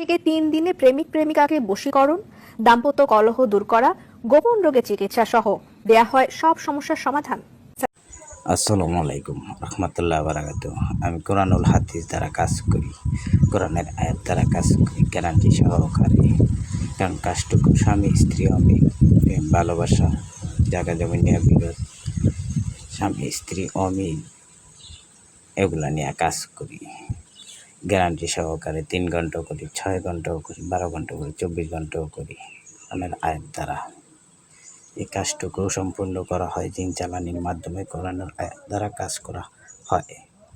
থেকে 3 দিনে প্রেমিক প্রেমিকাকে বশীকরণ, দাম্পত্য কলহ দূর করা, গোপন রোগে চিকিৎসা সহ দেয়া হয় সব সমস্যার সমাধান। আসসালামু আলাইকুম রহমতুল্লাহ বারাকাতুহ। আমি কোরআনুল হাদিস দ্বারা কাজ করি, কোরআনের আয়াত দ্বারা কাজ করি গ্যারান্টি সহকারে। কারণ কাজটুকু স্বামী স্ত্রী অমিল, প্রেম ভালোবাসা, জায়গা জমি নিয়ে বিরোধ, স্বামী স্ত্রী অমিল, এগুলা নিয়ে কাজ করি গ্যারান্টি সহকারে। 3 ঘন্টাও করি, 6 ঘন্টাও করি, 12 ঘন্টাও করি, 24 ঘন্টাও করি কোরআনের আয়াত দ্বারা। এই কাজটুকু সম্পূর্ণ করা হয় জিন চালানির মাধ্যমে, কোরআনের আয়াত দ্বারা কাজ করা হয়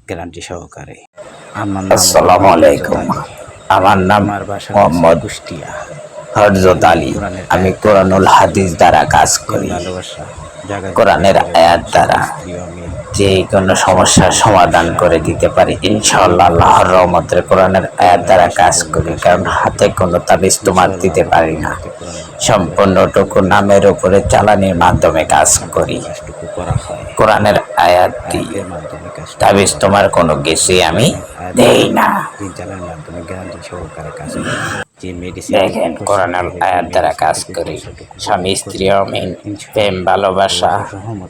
গ্যারান্টি সহকারে। আসসালামু আলাইকুম। আমার নাম মোহাম্মদ কুষ্টিয়া হযরত আলী। আমি কোরআনুল হাদিস দ্বারা কাজ করি। ভালোবাসা, কোরআনের আয়াত দ্বারা যে কোনো সমস্যার সমাধান করে দিতে পারি ইনশাআল্লাহ। আল্লাহর রহমতে কোরআনের আয়াত দ্বারা কাজ করি, কারণ হাতে কোনো তাবিজ তোমার দিতে পারি না। সম্পূর্ণটুকু নামের উপরে চালানির মাধ্যমে কাজ করি। কোরআনের আয়াত দিয়ে তাবিজ তোমার কোনো কিছুই আমি দেই না। দেখেন, কোরআনুল আয়াত দ্বারা কাজ করি। স্বামী স্ত্রী অমিল, প্রেম ভালোবাসা,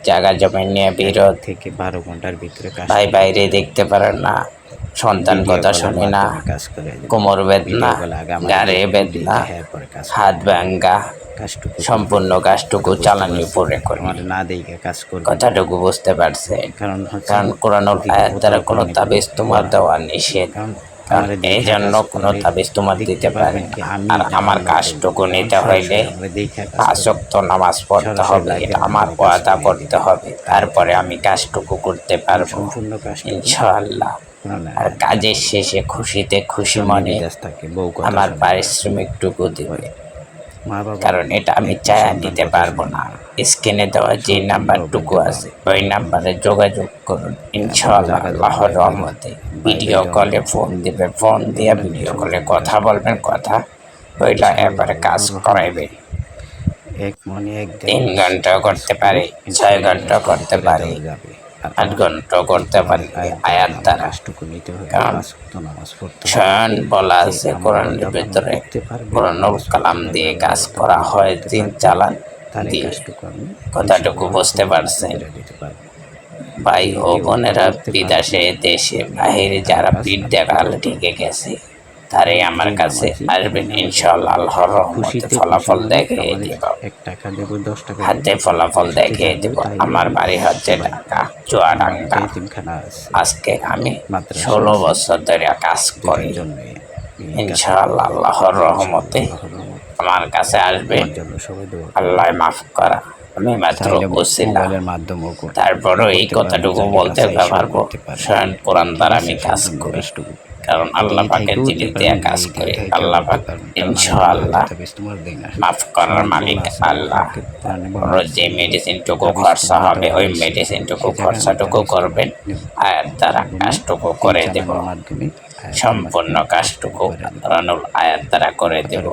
জায়গা জমি নিয়ে বিরোধ, থেকে 12 ঘন্টার ভিতরে ভাই বাইরে দেখতে পারেন না, সন্তান কথা শুনি না, কোমর বেদনা, গাড়ে বেদনা, হাত ভাঙ্গা, সম্পূর্ণ কাজটুকু চালানোর উপরে করি। না দেখে কাজ করবে, কথাটুকু বুঝতে পারছেন? কারণ কোরআনুল আয়াত দ্বারা কোনো তাবিজ তোমার দেওয়া নিষেধ। কারণ এই জন্য কোনো তাবিজ তোমার দিতে পারে না। আর আমার কাজটুকু নিতে হইলে 5 ওয়াক্ত নামাজ পড়তে হবে, আমার ওয়াদা করতে হবে, তারপরে আমি কাজটুকু করতে পারবো ইনশাআল্লাহ। আর কাজের শেষে খুশিতে খুশি মনে আমার পারিশ্রমিকটুকু দিবে, কারণ এটা আমি চায়া নিতে পারবো না। স্ক্রিনে দেওয়া যে নাম্বারটুকু আছে ওই নাম্বারে যোগাযোগ করুন ইনশাআল্লাহ। আল্লাহর রহমতে ভিডিও কলে ফোন দিবে, ফোন দিয়ে ভিডিও কলে কথা বলবেন, কথা ওইটা এবারে কাজ করাইবে। 3 ঘন্টা করতে পারে, 6 ঘন্টা করতে পারে, 8 ঘন্টা করতে পারে আয়াত দ্বারা। কারণ স্বয়ং বলা আছে কোরআনের ভিতরে, কোরআনুল কালাম দিয়ে কাজ করা হয় জিন চালান দিয়ে। কথাটুকু বুঝতে পারছেন? ভাই ও বোনেরা, বিদেশে দেশে বাহিরে যারা পিঠ দেখাল ঠেকে গেছে, তারাই আমার কাছে আসবেন ইনশাআল্লাহ। আল্লাহর রহমতে ফলাফল দেখিয়ে দিব, হাতে ফলাফল দেখিয়ে দিব। আমার বাড়ি হচ্ছে ঢাকা চুয়াডাঙ্গা। আজকে আমি 16 বছর ধরে কাজ করি ইনশাআল্লাহ। আল্লাহর রহমতে আমার কাছে আসবেন। আল্লাহ মাফ করা, আমি মাত্র বলছিলাম। তারপরও এই কথাটুকু বলতে পারবো, স্বয়ং কোরআন দ্বারা আমি কাজ করি, কারণ আল্লাহ পাকের জিনিস দিয়ে কাজ করে। আল্লাহ পাক ইনশাআল্লাহ মাফ করার মালিক আল্লাহ। যে মেডিসিনটুকু খরচা হবে ওই মেডিসিনটুকু খরচাটুকু করবেন, আয়াত দ্বারা কাজটুকু করে দেব, সম্পূর্ণ কাজটুকু কোরআনুল আয়াত দ্বারা করে দেব।